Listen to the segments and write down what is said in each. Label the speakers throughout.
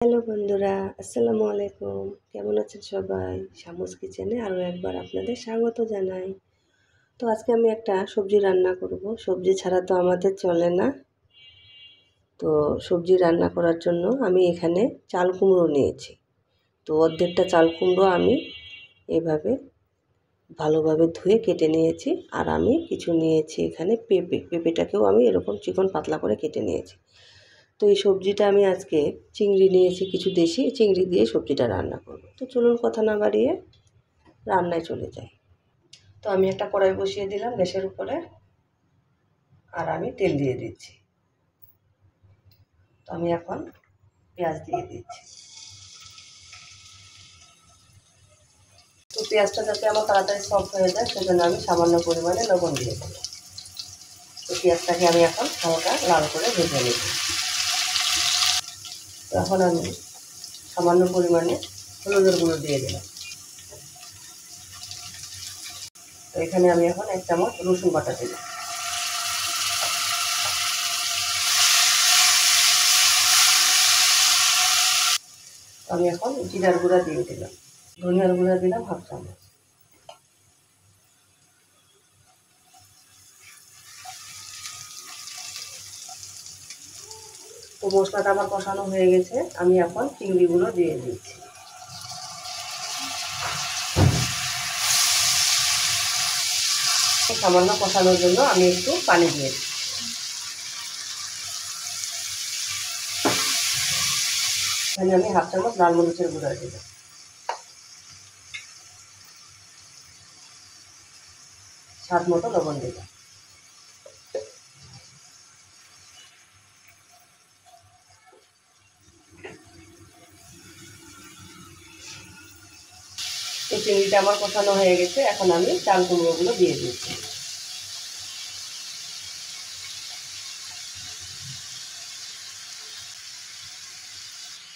Speaker 1: Hello বন্ধুরা, আসসালামু আলাইকুম। কেমন আছেন সবাই? শামুস কিচেনে আরও একবার আপনাদের স্বাগত জানাই। তো আজকে আমি একটা সবজি রান্না করব। সবজি ছাড়া তো আমাদের চলে না। তো সবজি রান্না করার জন্য আমি এখানে চাল কুমড়ো নিয়েছি। তো অর্ধেকটা চাল কুমড়ো আমি এভাবে ভালোভাবে ধুয়ে কেটে নিয়েছি। আর আমি কিছু নিয়েছি এখানে পেঁপেটাকেও আমি এরকম চিকন পাতলা করে কেটে নিয়েছি। তো এই সবজিটা আমি আজকে চিংড়ি নিয়েছি, কিছু দেশি চিংড়ি দিয়ে সবজিটা রান্না করব। তো চলুন কথা না বাড়িয়ে রান্নায় চলে যাই। তো আমি একটা কড়াই বসিয়ে দিলাম গ্যাসের উপরে, আর আমি তেল দিয়ে দিচ্ছি। তো আমি এখন পেঁয়াজ দিয়ে দিচ্ছি। তো পেঁয়াজটা যাতে আমার তাড়াতাড়ি সফট হয়ে যায় সেজন্য আমি সামান্য পরিমাণে লবণ দিয়ে দেব। তো পেঁয়াজটাকে আমি এখন হালকা লাল করে ভেজে নেব। এখন আমি সামান্য পরিমাণে হলুদের গুঁড়ো দিয়ে দিলাম। তো এখানে আমি এখন 1 চামচ রসুন বাটা দিলাম। আমি এখন জিরার গুঁড়া দিয়ে দিলাম, ধনিয়ার গুঁড়া দিলাম 1/2 চামচ। তো মশলাটা আমার কষানো হয়ে গেছে, আমি এখন চিংড়িগুলো দিয়ে দিচ্ছি। সামান্য কষানোর জন্য আমি একটু পানি দিয়ে দিচ্ছি। এখানে আমি 1/2 চামচ লাল মরিচের গুঁড়া দিলাম, স্বাদ মতো লবণ দিলাম। এই চিংড়িটা আমার কষানো হয়ে গেছে, এখন আমি চাল কুমড়োগুলো দিয়ে দিচ্ছি।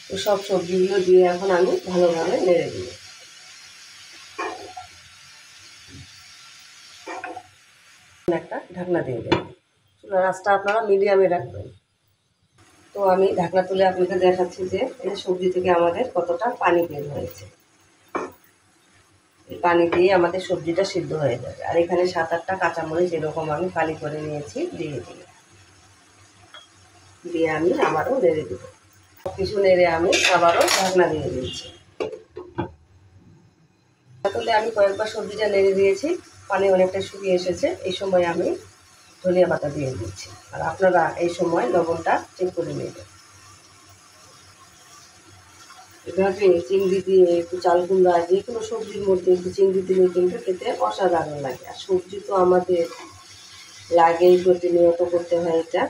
Speaker 1: তো সব সবজিগুলো দিয়ে এখন আমি ভালোভাবে নেড়ে দিব। একটা ঢাকনা দিয়ে দেবেন। চুলার আঁচটা আপনারা মিডিয়ামে রাখবেন। তো আমি ঢাকনা তুলে আপনাকে দেখাচ্ছি যে এই সবজি থেকে আমাদের কতটা পানি বের হয়েছে। এই পানি দিয়ে আমাদের সবজিটা সিদ্ধ হয়ে যাবে। আর এখানে 7-8টা কাঁচামরিচ এরকম আমি ফালি করে নিয়েছি, দিয়ে দিই। দিয়ে আমি আবারও নেড়ে দেবো। কিছু নেড়ে আমি আবারও ঢাকনা দিয়ে দিচ্ছি। তাহলে আমি কয়েকবার সবজিটা নেড়ে দিয়েছি, পানি অনেকটা শুকিয়ে এসেছে। এই সময় আমি ধনিয়া পাতা দিয়ে দিচ্ছি। আর আপনারা এই সময় লবণটা চেক করে নেবেন। এভাবে চিংড়ি দিয়ে একটু চাল কুমড়া যে কোনো সবজির মধ্যে একটু চিংড়ি দিলে কিন্তু খেতে অসাধারণ লাগে। আর সবজি তো আমাদের লাগেই, প্রতিনিয়ত করতে হয় এটা।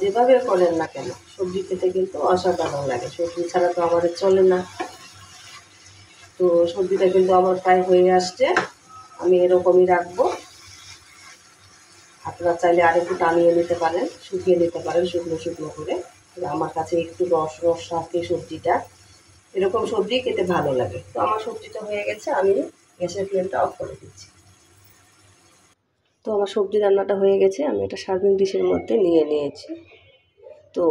Speaker 1: যেভাবে করেন না কেন সবজি খেতে কিন্তু অসাধারণ লাগে। সবজি ছাড়া তো আমাদের চলে না। তো সবজিটা কিন্তু আমার প্রায় হয়ে আসছে, আমি এরকমই রাখবো। আপনারা চাইলে আরেকটু টানিয়ে নিতে পারেন, শুকিয়ে নিতে পারেন শুকনো শুকনো করে। আমার কাছে একটু রস রস থাকে সবজিটা, এরকম সবজি খেতে ভালো লাগে। তো আমার সবজিটা হয়ে গেছে, আমি গ্যাসের ফ্লেমটা অফ করে দিচ্ছি। তো আমার সবজি রান্নাটা হয়ে গেছে, আমি একটা সার্ভিং ডিশের মধ্যে নিয়ে নিয়েছি। তো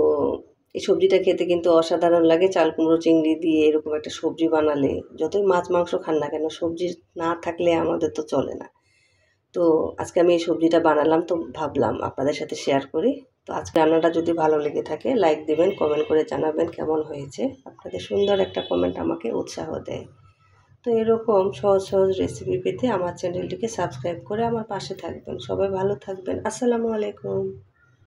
Speaker 1: এই সবজিটা খেতে কিন্তু অসাধারণ লাগে। চাল কুমড়ো চিংড়ি দিয়ে এরকম একটা সবজি বানালে, যতই মাছ মাংস খান না কেন সবজি না থাকলে আমাদের তো চলে না। তো আজকে আমি এই সবজিটা বানালাম, তো ভাবলাম আপনাদের সাথে শেয়ার করি। তো আজকে রান্নাটা যদি ভালো লেগে থাকে লাইক দেবেন, কমেন্ট করে জানাবেন কেমন হয়েছে। আপনাদের সুন্দর একটা কমেন্ট আমাকে উৎসাহ দেয়। তো এরকম সহজ সহজ রেসিপি পেতে আমার চ্যানেলটিকে সাবস্ক্রাইব করে আমার পাশে থাকবেন। সবাই ভালো থাকবেন। আসসালামু আলাইকুম।